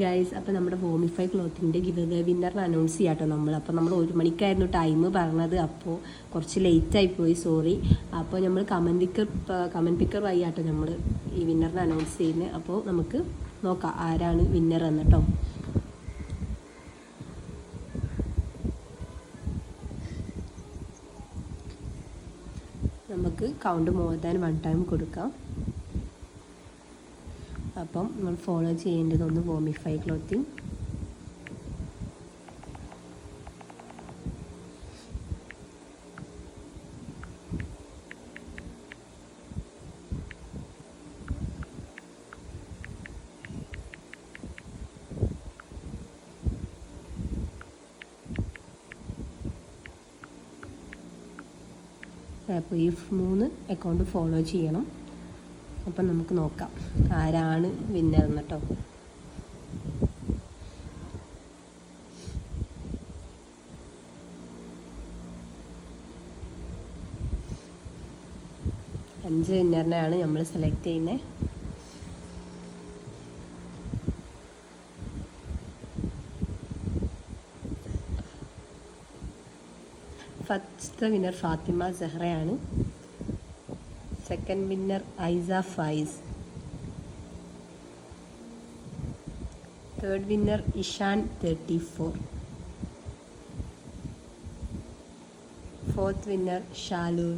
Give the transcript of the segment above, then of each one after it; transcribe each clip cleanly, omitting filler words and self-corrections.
Guys, അപ്പോൾ നമ്മുടെ വോമിഫൈ ക്ലോത്തിൻ്റെ give away വിന്നറിനെ announce ചെയ്യാട്ടോ അപ്പോൾ നമ്മൾ 1 മണിക്കായിരുന്നു ടൈം പറഞ്ഞത്. അപ്പോൾ കുറച്ച് ലേറ്റായി പോയി, സോറി. അപ്പോൾ നമ്മൾ കമൻറ്റ് പിക്കർ വഴി ആട്ടോ നമ്മൾ ഈ വിന്നറിനെ അനൗൺസ് ചെയ്യുന്നത്. അപ്പോൾ നമുക്ക് നോക്കാം ആരാണ് വിന്നർ എന്നിട്ടോ. നമുക്ക് കൗണ്ട് മോർ ദാൻ 1 ടൈം കൊടുക്കാം. അപ്പം നമ്മൾ ഫോളോ ചെയ്യേണ്ടതൊന്ന് വോമിഫൈ ക്ലോത്തിങ്. അപ്പോൾ ഈ 3 അക്കൗണ്ട് ഫോളോ ചെയ്യണം. അപ്പം നമുക്ക് നോക്കാം ആരാണ് വിന്നർ എന്നിട്ടോ. അഞ്ച് വിന്നറിനെയാണ് നമ്മൾ സെലക്ട് ചെയ്യുന്നത്. ഫസ്റ്റ് വിന്നർ ഫാത്തിമ സെഹ്റയാണ്. Second winner Aisa Faiz. Third winner Ishan 34. Fourth winner Shaloor.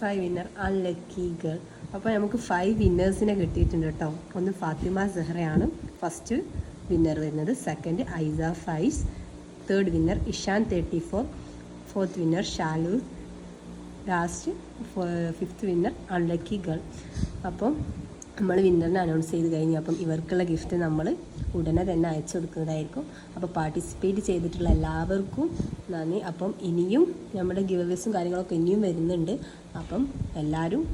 Five winner unlucky girl. അപ്പോൾ നമുക്ക് 5 വിന്നേഴ്സിനെ കിട്ടിയിട്ടുണ്ട് കേട്ടോ. ഒന്ന് ഫാത്തിമ സെഹ്റയാണ് ഫസ്റ്റ് വിന്നർ വരുന്നത്. Second Aisa Faiz. Third winner Ishan 34. Fourth winner Shaloor. Last fifth winner unlucky girl. അപ്പം നമ്മൾ വിന്നറിനെ അനൗൺസ് ചെയ്ത് കഴിഞ്ഞു. അപ്പം ഇവർക്കുള്ള ഗിഫ്റ്റ് നമ്മൾ ഉടനെ തന്നെ അയച്ചു കൊടുക്കുന്നതായിരിക്കും. അപ്പോൾ പാർട്ടിസിപ്പേറ്റ് ചെയ്തിട്ടുള്ള എല്ലാവർക്കും നന്ദി. അപ്പം ഇനിയും നമ്മുടെ ഗിവവേസും കാര്യങ്ങളൊക്കെ ഇനിയും വരുന്നുണ്ട്. അപ്പം എല്ലാവരും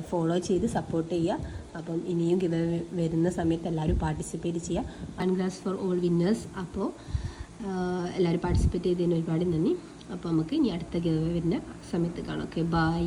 ഫോളോ ചെയ്ത് സപ്പോർട്ട് ചെയ്യുക. അപ്പം ഇനിയും ഗിവ് വരുന്ന സമയത്ത് എല്ലാവരും പാർട്ടിസിപ്പേറ്റ് ചെയ്യുക. Congrats for all winners. അപ്പോൾ എല്ലാവരും പാർട്ടിസിപ്പേറ്റ് ചെയ്തതിന് ഒരുപാട് നന്ദി. അപ്പോൾ നമുക്ക് ഇനി അടുത്ത ഗിവ് വരുന്ന സമയത്ത് കാണാം. Okay, by.